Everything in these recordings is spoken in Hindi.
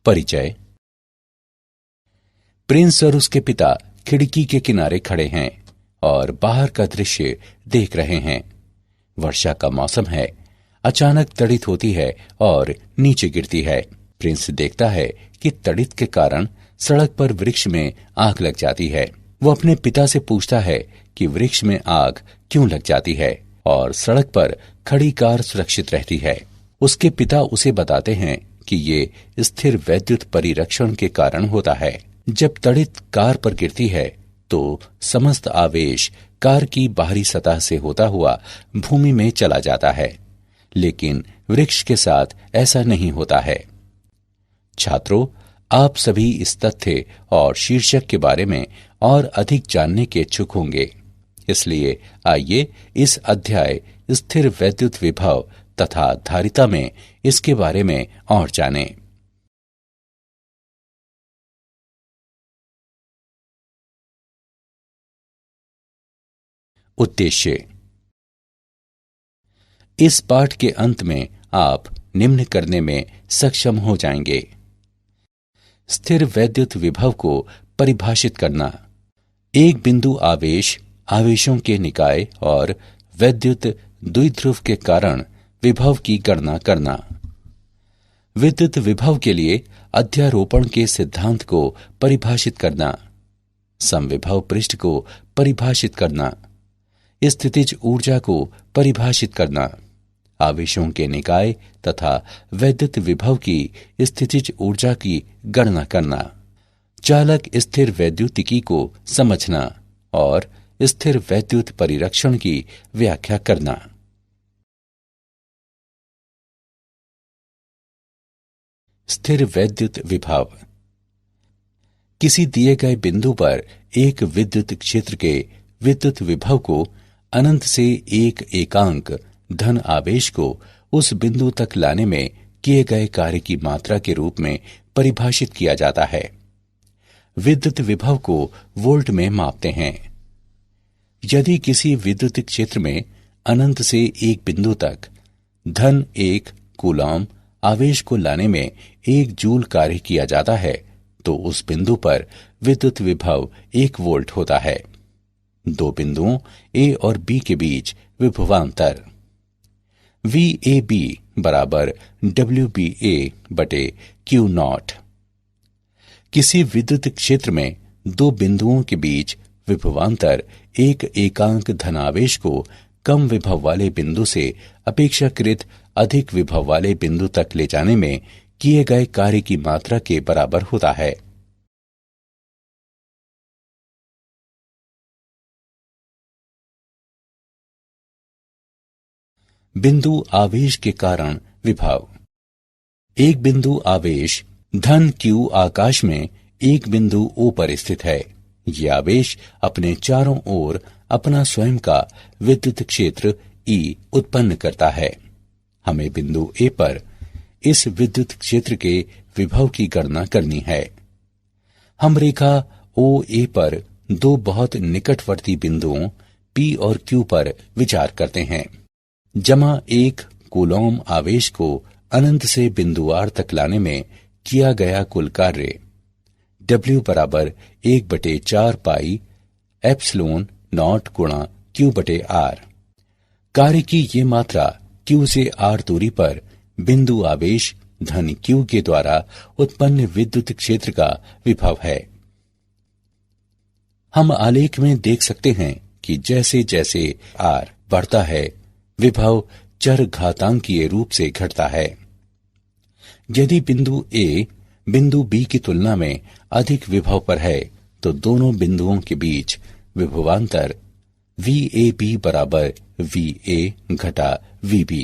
परिचय। प्रिंस और उसके पिता खिड़की के किनारे खड़े हैं और बाहर का दृश्य देख रहे हैं। वर्षा का मौसम है। अचानक तड़ित होती है और नीचे गिरती है। प्रिंस देखता है कि तड़ित के कारण सड़क पर वृक्ष में आग लग जाती है। वो अपने पिता से पूछता है कि वृक्ष में आग क्यों लग जाती है और सड़क पर खड़ी कार सुरक्षित रहती है। उसके पिता उसे बताते हैं कि ये स्थिर वैद्युत परिरक्षण के कारण होता है। जब तड़ित कार पर गिरती है तो समस्त आवेश कार की बाहरी सतह से होता हुआ भूमि में चला जाता है, लेकिन वृक्ष के साथ ऐसा नहीं होता है। छात्रों, आप सभी इस तथ्य और शीर्षक के बारे में और अधिक जानने के इच्छुक होंगे, इसलिए आइए इस अध्याय स्थिर वैद्युत विभव तथा धारिता में इसके बारे में और जानें। उद्देश्य। इस पाठ के अंत में आप निम्न करने में सक्षम हो जाएंगे। स्थिर वैद्युत विभव को परिभाषित करना। एक बिंदु आवेश, आवेशों के निकाय और वैद्युत द्विध्रुव के कारण विभव की गणना करना। विद्युत विभव के लिए अध्यारोपण के सिद्धांत को परिभाषित करना। समविभव पृष्ठ को परिभाषित करना। स्थितिज ऊर्जा को परिभाषित करना। आवेशों के निकाय तथा वैद्युत विभव की स्थितिज ऊर्जा की गणना करना। चालक स्थिर वैद्युतिकी को समझना और स्थिर वैद्युत परिरक्षण की व्याख्या करना। स्थिर वैद्युत विभव। किसी दिए गए बिंदु पर एक विद्युत क्षेत्र के विद्युत विभव को अनंत से एक एकांक धन आवेश को उस बिंदु तक लाने में किए गए कार्य की मात्रा के रूप में परिभाषित किया जाता है। विद्युत विभव को वोल्ट में मापते हैं। यदि किसी विद्युत क्षेत्र में अनंत से एक बिंदु तक धन 1 कूलॉम आवेश को लाने में 1 जूल कार्य किया जाता है, तो उस बिंदु पर विद्युत विभव 1 वोल्ट होता है। दो बिंदुओं ए और बी के बीच विभवांतर VAB बराबर WBA बटे Q0। किसी विद्युत क्षेत्र में दो बिंदुओं के बीच विभवांतर एक एकांक धनावेश को कम विभव वाले बिंदु से अपेक्षाकृत अधिक विभव वाले बिंदु तक ले जाने में किए गए कार्य की मात्रा के बराबर होता है। बिंदु आवेश के कारण विभव। एक बिंदु आवेश धन Q आकाश में एक बिंदु O पर स्थित है। ये आवेश अपने चारों ओर अपना स्वयं का विद्युत क्षेत्र E उत्पन्न करता है। हमें बिंदु A पर इस विद्युत क्षेत्र के विभव की गणना करनी है। हम रेखा OA पर दो बहुत निकटवर्ती बिंदुओं P और Q पर विचार करते हैं। जमा 1 कूलॉम आवेश को अनंत से बिंदु R तक लाने में किया गया कुल कार्य W बराबर 1/4 पाई एप्सिलॉन नॉट गुणा Q बटे R। कार्य की ये मात्रा Q से R दूरी पर बिंदु आवेश धन Q के द्वारा उत्पन्न विद्युत क्षेत्र का विभव है। हम आलेख में देख सकते हैं कि जैसे जैसे R बढ़ता है, विभव चर घातांकीय रूप से घटता है। यदि बिंदु A बिंदु B की तुलना में अधिक विभव पर है, तो दोनों बिंदुओं के बीच विभवांतर VAB बराबर VA घटा VB।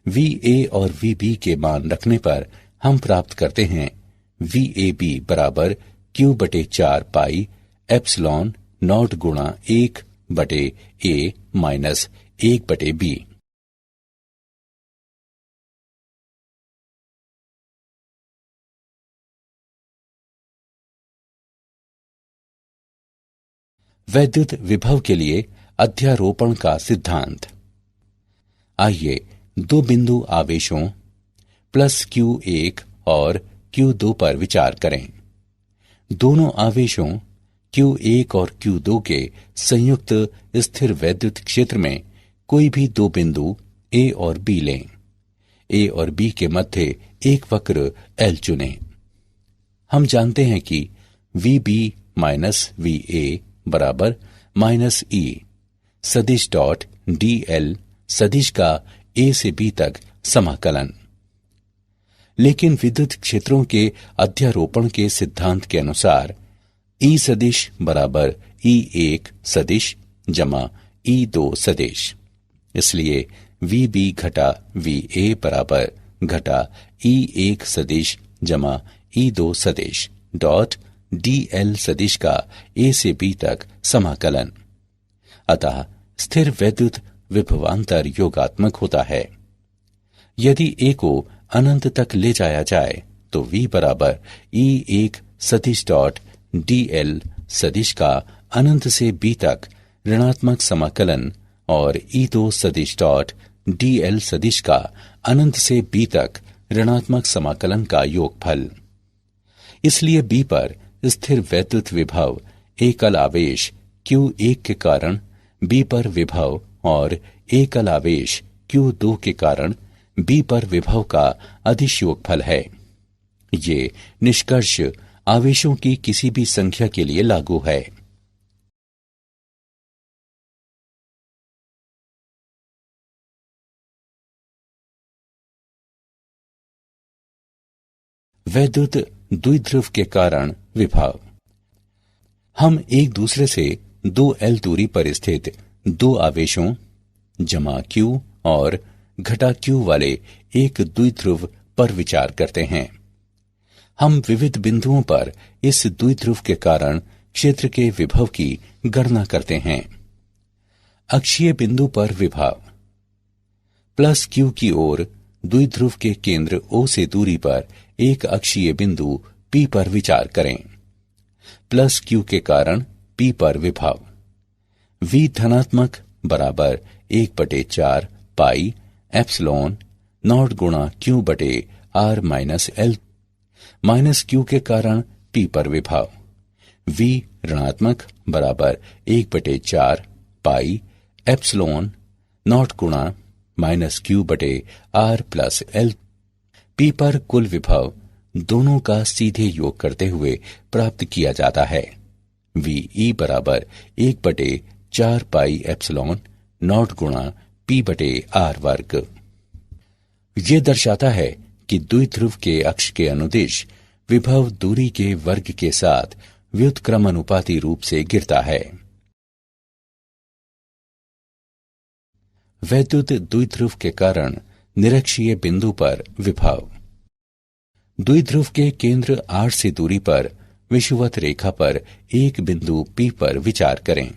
VA और VB के मान रखने पर हम प्राप्त करते हैं VAB बराबर Q/4 पाई एप्सिलॉन नॉट गुणा 1/A माइनस 1/B। वैद्युत विभव के लिए अध्यारोपण का सिद्धांत। आइए दो बिंदु आवेशों +Q1 और Q2 पर विचार करें। दोनों आवेशों Q1 और Q2 के संयुक्त स्थिर वैद्युत क्षेत्र में कोई भी दो बिंदु A और B लें। A और B के मध्य एक वक्र L चुनें। हम जानते हैं कि VB माइनस VA बराबर माइनस E सदिश डॉट DL सदिश का A से B तक समाकलन। लेकिन विद्युत क्षेत्रों के अध्यारोपण के सिद्धांत के अनुसार E सदिश बराबर E1 सदिश जमा E2 सदिश, इसलिए VB घटा VA बराबर घटा E1 सदिश जमा E2 सदिश डॉट DL सदिश का A से B तक समाकलन। अतः स्थिर वैद्युत विभवांतर योगात्मक होता है। यदि A को अनंत तक ले जाया जाए तो V बराबर E1 सदिश डॉट DL सदिश का अनंत से B तक ऋणात्मक समाकलन और E2 सदिश डॉट DL सदिश का अनंत से B तक ऋणात्मक समाकलन का योगफल। इसलिए B पर स्थिर वैद्युत विभव एकल आवेश Q1 के कारण B पर विभव और एकल आवेश Q2 के कारण B पर विभव का अदिश योगफल है। ये निष्कर्ष आवेशों की किसी भी संख्या के लिए लागू है। वैद्युत द्विध्रुव के कारण विभव। हम एक दूसरे से 2L दूरी पर स्थित दो आवेशों जमा Q और घटा Q वाले एक द्विध्रुव पर विचार करते हैं। हम विविध बिंदुओं पर इस द्विध्रुव के कारण क्षेत्र के विभव की गणना करते हैं। अक्षीय बिंदु पर विभव प्लस Q की ओर द्विध्रुव के केंद्र O से दूरी पर एक अक्षीय बिंदु P पर विचार करें। प्लस Q के कारण P पर विभव V धनात्मक बराबर 1/4 पाई एप्सिलॉन नॉट गुणा Q बटे R minus L minus Q के कारण P पर विभव V ऋणात्मक बराबर 1/4 पाई एप्सिलॉन नॉट गुणा माइनस Q बटे R प्लस L। P पर कुल विभव दोनों का सीधे योग करते हुए प्राप्त किया जाता है। VE बराबर 1/4 पाई एप्सिलॉन नॉट गुणा P बटे R वर्ग। ये दर्शाता है कि द्विध्रुव के अक्ष के अनुदिश विभव दूरी के वर्ग के साथ व्युत्क्रमानुपाती रूप से गिरता है। वैद्युत द्विध्रुव के कारण निरक्षीय बिंदु पर विभव। द्विध्रुव के केंद्र R से दूरी पर विषुवत रेखा पर एक बिंदु P पर विचार करें।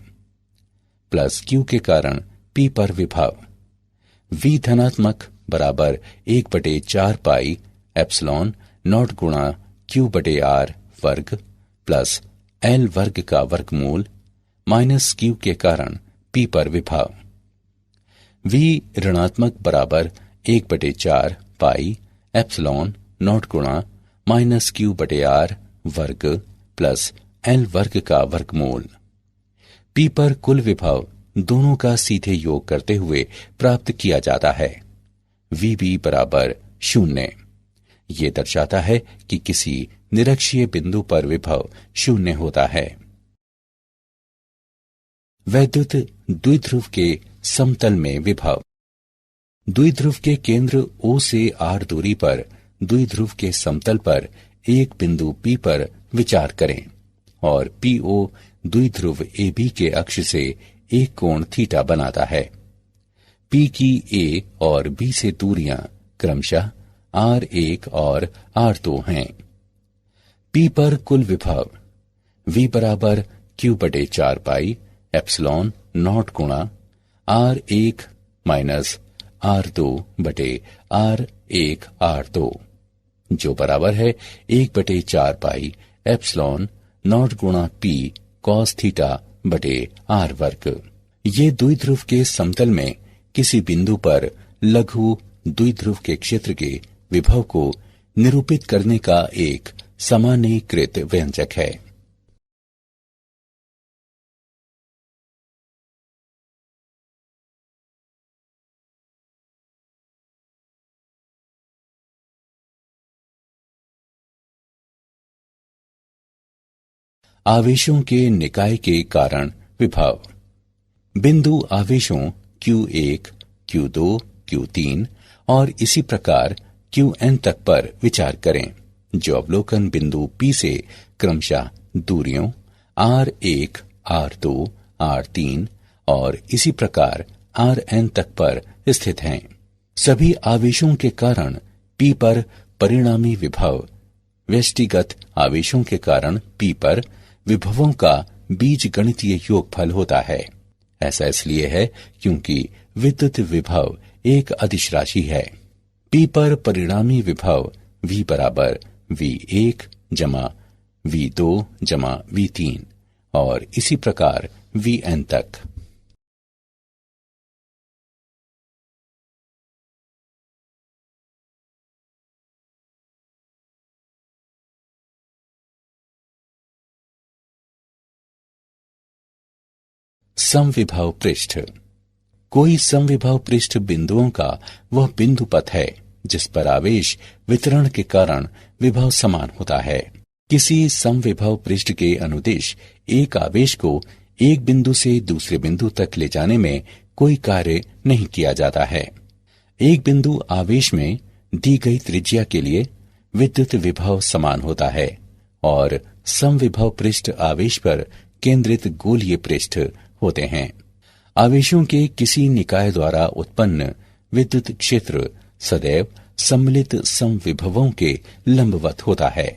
प्लस Q के कारण P पर विभव V धनात्मक बराबर 1/4 पाई एप्सिलॉन नॉट गुणा Q बटे R वर्ग प्लस L वर्ग का वर्गमूल माइनस Q के कारण P पर विभव V ऋणात्मक बराबर 1/4 पाई एप्सिलॉन नॉट गुणा माइनस Q बटे R वर्ग प्लस L वर्ग का वर्गमूल। P पर कुल विभव दोनों का सीधे योग करते हुए प्राप्त किया जाता है। VB बराबर 0। ये दर्शाता है कि किसी निरक्षीय बिंदु पर विभव 0 होता है। वैद्युत द्विध्रुव के समतल में विभव। द्विध्रुव के केंद्र O से R दूरी पर द्विध्रुव के समतल पर एक बिंदु P पर विचार करें और PO द्विध्रुव AB के अक्ष से एक कोण थीटा बनाता है। P की A और B से दूरियां क्रमशः R1 और R2 हैं। P पर कुल विभव V बराबर Q बटे 4 पाई एप्सिलॉन नॉट गुणा R1 माइनस R2 बटे R1 R2 जो बराबर है 1/4 पाई एप्सिलॉन नॉट गुणा P कॉस थीटा बटे R वर्ग। ये द्विध्रुव के समतल में किसी बिंदु पर लघु द्विध्रुव के क्षेत्र के विभव को निरूपित करने का एक सामान्यीकृत व्यंजक है। आवेशों के निकाय के कारण विभव। बिंदु आवेशों Q1, Q2, Q3 और इसी प्रकार Qn तक पर विचार करें, जो अवलोकन बिंदु P से क्रमशः दूरियों R1, R2, R3 और इसी प्रकार Rn तक पर स्थित हैं। सभी आवेशों के कारण P पर परिणामी विभव व्यष्टिगत आवेशों के कारण P पर विभवों का बीजगणितीय योगफल होता है। ऐसा इसलिए है क्योंकि विद्युत विभव एक अदिश राशि है। P पर परिणामी विभव V बराबर V1 जमा V2 जमा V3 और इसी प्रकार Vn तक। समविभव पृष्ठ। कोई समविभव पृष्ठ बिंदुओं का वह बिंदु पथ है जिस पर आवेश वितरण के कारण विभव समान होता है। किसी समविभव पृष्ठ के अनुदिश एक आवेश को एक बिंदु से दूसरे बिंदु तक ले जाने में कोई कार्य नहीं किया जाता है। एक बिंदु आवेश में दी गई त्रिज्या के लिए विद्युत विभव समान होता है और समविभव पृष्ठ आवेश पर केंद्रित गोलीय पृष्ठ होते हैं। आवेशों के किसी निकाय द्वारा उत्पन्न विद्युत क्षेत्र सदैव सम्मिलित समविभवों के लंबवत होता है।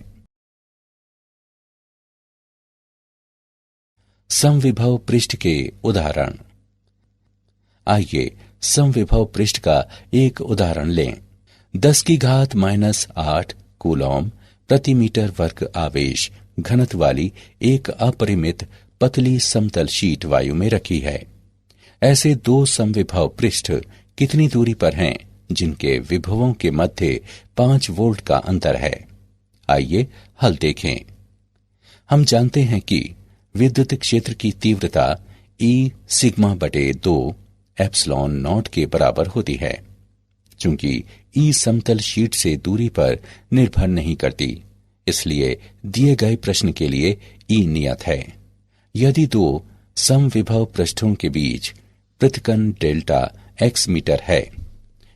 समविभव पृष्ठ के उदाहरण। आइए समविभव पृष्ठ का एक उदाहरण लें। 10⁻⁻8 कूलॉम प्रति मीटर वर्ग आवेश घनत्व वाली एक अपरिमित पतली समतल शीट वायु में रखी है। ऐसे दो समविभव पृष्ठ कितनी दूरी पर हैं जिनके विभवों के मध्य 5 वोल्ट का अंतर है? आइए हल देखें। हम जानते हैं कि विद्युत क्षेत्र की तीव्रता E सिग्मा बटे 2 एप्सिलॉन नॉट के बराबर होती है। चूंकि E समतल शीट से दूरी पर निर्भर नहीं करती, इसलिए दिए गए प्रश्न के लिए E नियत है। यदि दो समविभव पृष्ठों के बीच पृथक्कन डेल्टा x मीटर है,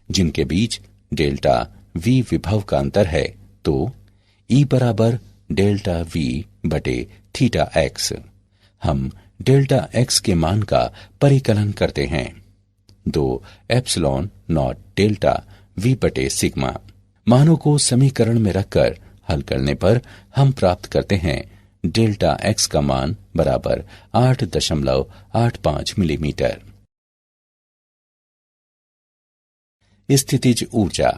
जिनके बीच डेल्टा v विभव का अंतर है, तो E बराबर डेल्टा v बटे थीटा x। हम डेल्टा x के मान का परिकलन करते हैं। 2 एप्सिलॉन नॉट डेल्टा v बटे सिग्मा। मानों को समीकरण में रखकर हल करने पर हम प्राप्त करते हैं डेल्टा x का मान बराबर 8.85 मिलीमीटर। स्थितिज ऊर्जा।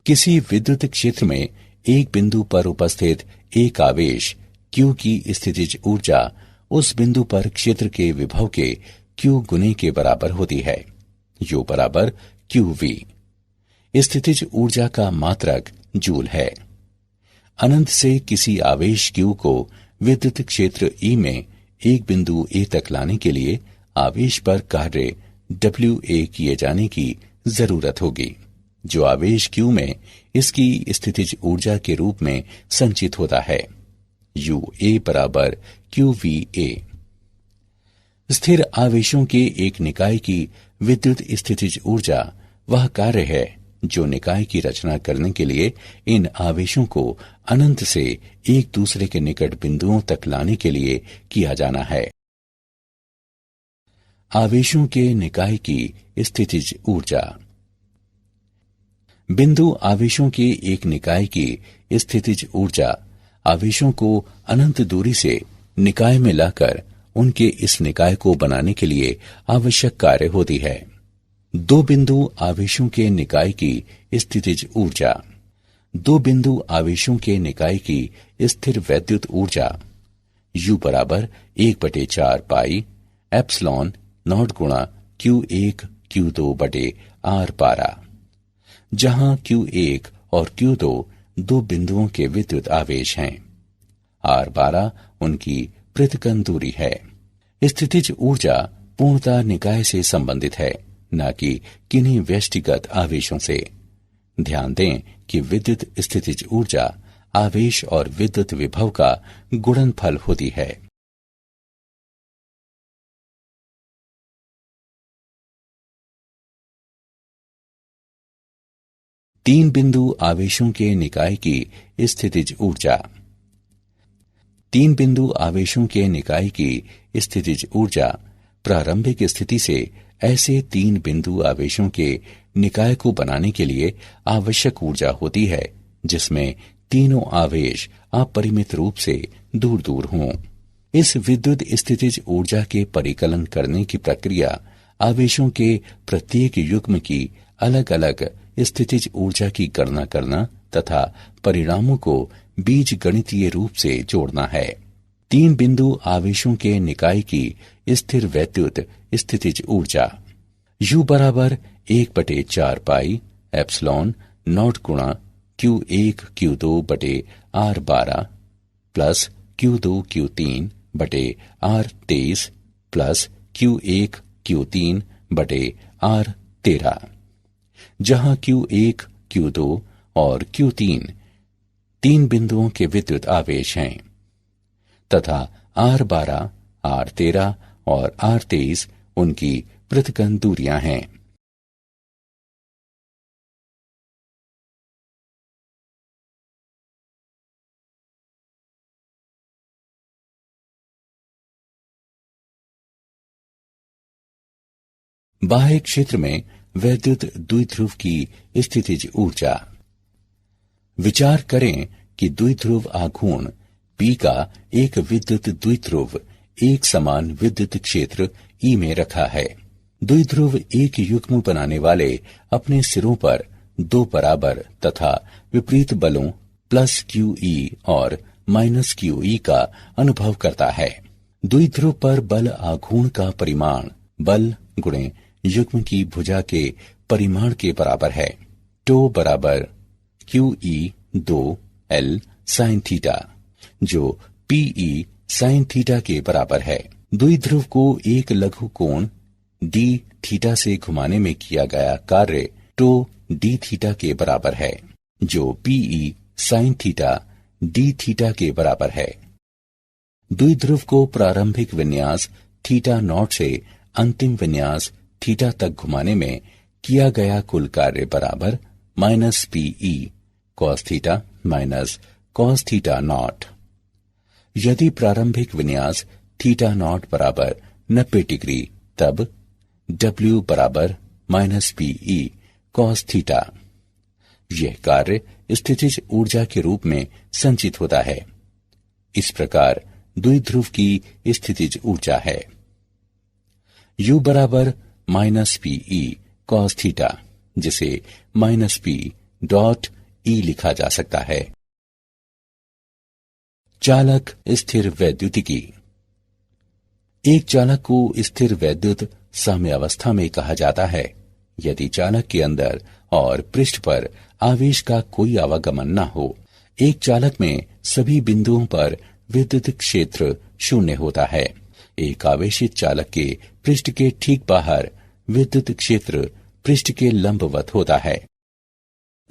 किसी विद्युत क्षेत्र में एक बिंदु पर उपस्थित एक आवेश Q की स्थितिज ऊर्जा उस बिंदु पर क्षेत्र के विभव के Q गुने के बराबर होती है। U बराबर QV। स्थितिज ऊर्जा का मात्रक जूल है। अनंत से किसी आवेश Q को विद्युत क्षेत्र E में एक बिंदु A तक लाने के लिए आवेश पर कार्य WA किए जाने की जरूरत होगी, जो आवेश Q में इसकी स्थितिज ऊर्जा के रूप में संचित होता है। UA बराबर QVA। स्थिर आवेशों के एक निकाय की विद्युत स्थितिज ऊर्जा वह कार्य है जो निकाय की रचना करने के लिए इन आवेशों को अनंत से एक दूसरे के निकट बिंदुओं तक लाने के लिए किया जाना है। आवेशों के निकाय की स्थितिज ऊर्जा। बिंदु आवेशों के एक निकाय की स्थितिज ऊर्जा आवेशों को अनंत दूरी से निकाय में लाकर उनके इस निकाय को बनाने के लिए आवश्यक कार्य होती है। दो बिंदु आवेशों के निकाय की स्थितिज ऊर्जा। दो बिंदु आवेशों के निकाय की स्थिर वैद्युत ऊर्जा U बराबर 1/4 पाई एप्सिलॉन नॉट गुणा Q1 Q2 बटे R12, जहां Q1 और Q2 दो बिंदुओं के विद्युत आवेश हैं। R12 उनकी पृथक्करण दूरी है। स्थितिज ऊर्जा पूर्णतः निकाय से संबंधित है, न कि किन्हीं व्यष्टिगत आवेशों से। ध्यान दें कि विद्युत स्थितिज ऊर्जा आवेश और विद्युत विभव का गुणनफल होती है। तीन बिंदु आवेशों के निकाय की स्थितिज ऊर्जा। तीन बिंदु आवेशों के निकाय की स्थितिज ऊर्जा प्रारंभिक स्थिति से ऐसे तीन बिंदु आवेशों के निकाय को बनाने के लिए आवश्यक ऊर्जा होती है जिसमें तीनों आवेश अपरिमित रूप से दूर दूर हों। इस विद्युत स्थितिज ऊर्जा के परिकलन करने की प्रक्रिया आवेशों के प्रत्येक युग्म की अलग अलग स्थितिज ऊर्जा की गणना करना तथा परिणामों को बीज गणितीय रूप से जोड़ना है। तीन बिंदु आवेशों के निकाय की स्थिर वैद्युत स्थितिज ऊर्जा U बराबर 1/4 पाई एप्सिलॉन नॉट गुणा Q1 Q2 बटे R12 प्लस Q2 Q3 बटे R23 प्लस Q1 Q3 बटे R13, जहां Q1 Q2 और Q3 तीन बिंदुओं के विद्युत आवेश हैं तथा R12, R13 और R23 उनकी पृथक्करण दूरियां हैं। बाह्य क्षेत्र में वैद्युत द्विध्रुव की स्थितिज ऊर्जा। विचार करें कि द्विध्रुव आघूर्ण P का एक विद्युत द्विध्रुव एक समान विद्युत क्षेत्र E में रखा है। द्विध्रुव एक युग्म बनाने वाले अपने सिरों पर दो बराबर तथा विपरीत बलों प्लस QE और माइनस QE का अनुभव करता है। द्विध्रुव पर बल आघूर्ण का परिमाण बल गुणे युग्म की भुजा के परिमाण के बराबर है। टो बराबर QE2L sin थीटा, जो PE sin थीटा के बराबर है। द्विध्रुव को एक लघु कोण d थीटा से घुमाने में किया गया कार्य टो d थीटा के बराबर है, जो PE sin theta d theta के बराबर है। द्विध्रुव को प्रारंभिक विन्यास थीटा नॉट से अंतिम विन्यास थीटा तक घुमाने में किया गया कुल कार्य बराबर minus PE cos theta minus cos theta naught. यदि प्रारंभिक विन्यास थीटा नॉट बराबर 90 डिग्री, तब W बराबर माइनस PE cos थीटा। यह कार्य स्थितिज ऊर्जा के रूप में संचित होता है। इस प्रकार द्विध्रुव की स्थितिज ऊर्जा है। U बराबर माइनस PE cos थीटा, जिसे माइनस P डॉट E लिखा जा सकता है। चालक स्थिर वैद्युतिकी। एक चालक को स्थिर वैद्युत साम्यावस्था में कहा जाता है यदि चालक के अंदर और पृष्ठ पर आवेश का कोई आवागमन न हो। एक चालक में सभी बिंदुओं पर विद्युत क्षेत्र शून्य होता है। एक आवेशित चालक के पृष्ठ के ठीक बाहर विद्युत क्षेत्र पृष्ठ के लंबवत होता है।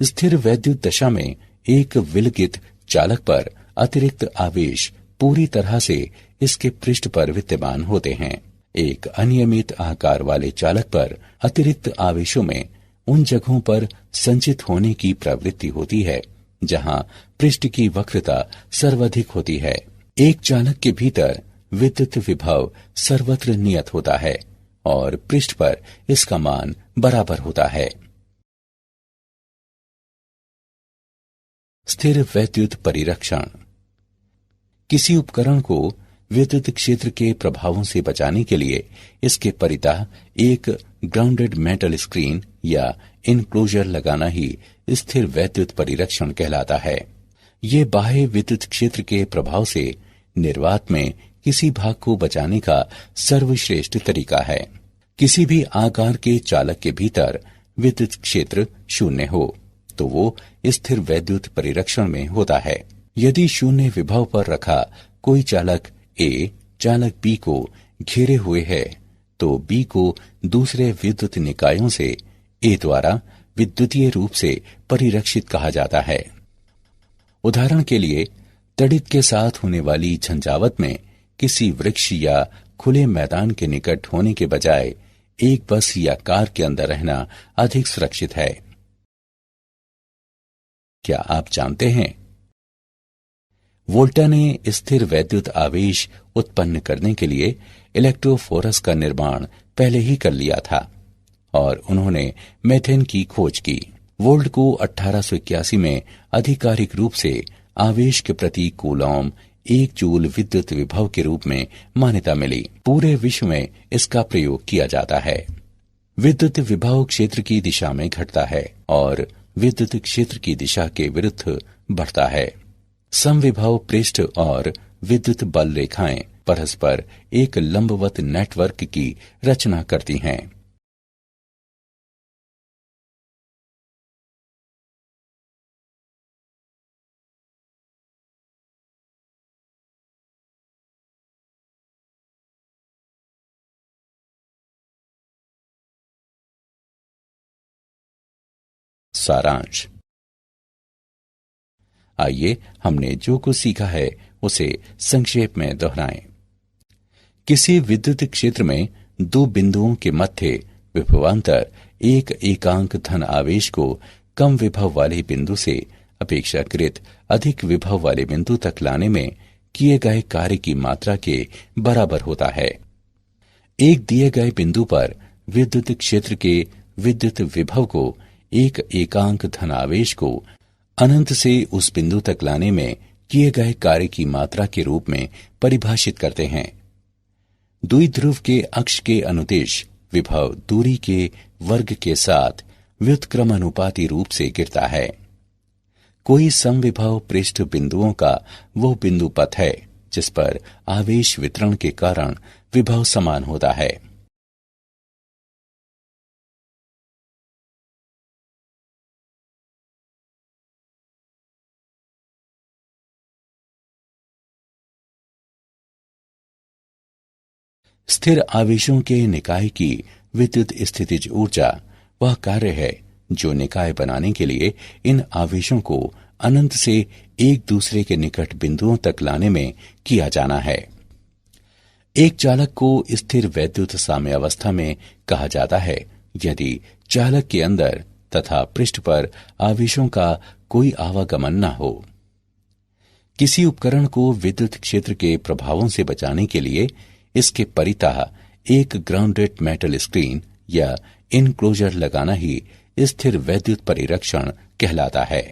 स्थिर वैद्युत दशा में एक विलगित चालक पर अतिरिक्त आवेश पूरी तरह से इसके पृष्ठ पर विद्यमान होते हैं। एक अनियमित आकार वाले चालक पर अतिरिक्त आवेशों में उन जगहों पर संचित होने की प्रवृत्ति होती है जहां पृष्ठ की वक्रता सर्वाधिक होती है। एक चालक के भीतर विद्युत विभव सर्वत्र नियत होता है और पृष्ठ पर इसका मान बराबर होता है। स्थिर वैद्युत परिरक्षण। किसी उपकरण को विद्युत क्षेत्र के प्रभावों से बचाने के लिए इसके परितः एक ग्राउंडेड मेटल स्क्रीन या इनक्लोजर लगाना ही स्थिर वैद्युत परिरक्षण कहलाता है। ये बाह्य विद्युत क्षेत्र के प्रभाव से निर्वात में किसी भाग को बचाने का सर्वश्रेष्ठ तरीका है। किसी भी आकार के चालक के भीतर विद्युत क्षेत्र शून्य हो। तो वो स्थिर वैद्युत परिरक्षण में होता है। यदि शून्य विभव पर रखा कोई चालक ए चालक बी को घेरे हुए है तो बी को दूसरे विद्युत निकायों से ए द्वारा विद्युतीय रूप से परिरक्षित कहा जाता है। उदाहरण के लिए तड़ित के साथ होने वाली झंझावत में किसी वृक्ष या खुले मैदान के निकट होने के बजाय एक बस या कार के अंदर रहना अधिक सुरक्षित है। क्या आप जानते हैं वोल्टा ने स्थिर वैद्युत आवेश उत्पन्न करने के लिए इलेक्ट्रोफोरस का निर्माण पहले ही कर लिया था और उन्होंने मेथेन की खोज की। वोल्ट को 1881 में आधिकारिक रूप से आवेश के प्रति कूलॉम 1 जूल विद्युत विभव के रूप में मान्यता मिली। पूरे विश्व में इसका प्रयोग किया जाता है। विद्युत विभव क्षेत्र की दिशा में घटता है और विद्युत क्षेत्र की दिशा के विरुद्ध बढ़ता है। समविभव पृष्ठ और विद्युत बल रेखाएं परस्पर एक लंबवत नेटवर्क की रचना करती हैं। सारांश। आइए हमने जो कुछ सीखा है उसे संक्षेप में दोहराएं। किसी विद्युत क्षेत्र में दो बिंदुओं के मध्य विभवांतर एक एकांक धन आवेश को कम विभव वाले बिंदु से अपेक्षाकृत अधिक विभव वाले बिंदु तक लाने में किए गए कार्य की मात्रा के बराबर होता है। एक दिए गए बिंदु पर विद्युत क्षेत्र के विद्युत विभव को एक एकांक धन आवेश को अनंत से उस बिंदु तक लाने में किए गए कार्य की मात्रा के रूप में परिभाषित करते हैं। द्विध्रुव के अक्ष के अनुदिश विभव दूरी के वर्ग के साथ व्युत्क्रमानुपाती रूप से गिरता है। कोई समविभव पृष्ठ बिंदुओं का वो बिंदु पथ है जिस पर आवेश वितरण के कारण विभव समान होता है। स्थिर आवेशों के निकाय की विद्युत स्थितिज ऊर्जा वह कार्य है जो निकाय बनाने के लिए इन आवेशों को अनंत से एक दूसरे के निकट बिंदुओं तक लाने में किया जाना है। एक चालक को स्थिर वैद्युत साम्यावस्था में कहा जाता है यदि चालक के अंदर तथा पृष्ठ पर आवेशों का कोई आवागमन न हो। किसी उपकरण को विद्युत क्षेत्र के प्रभावों से बचाने के लिए इसके परितः एक ग्राउंडेड मेटल स्क्रीन या इनक्लोजर लगाना ही स्थिर वैद्युत परिरक्षण कहलाता है।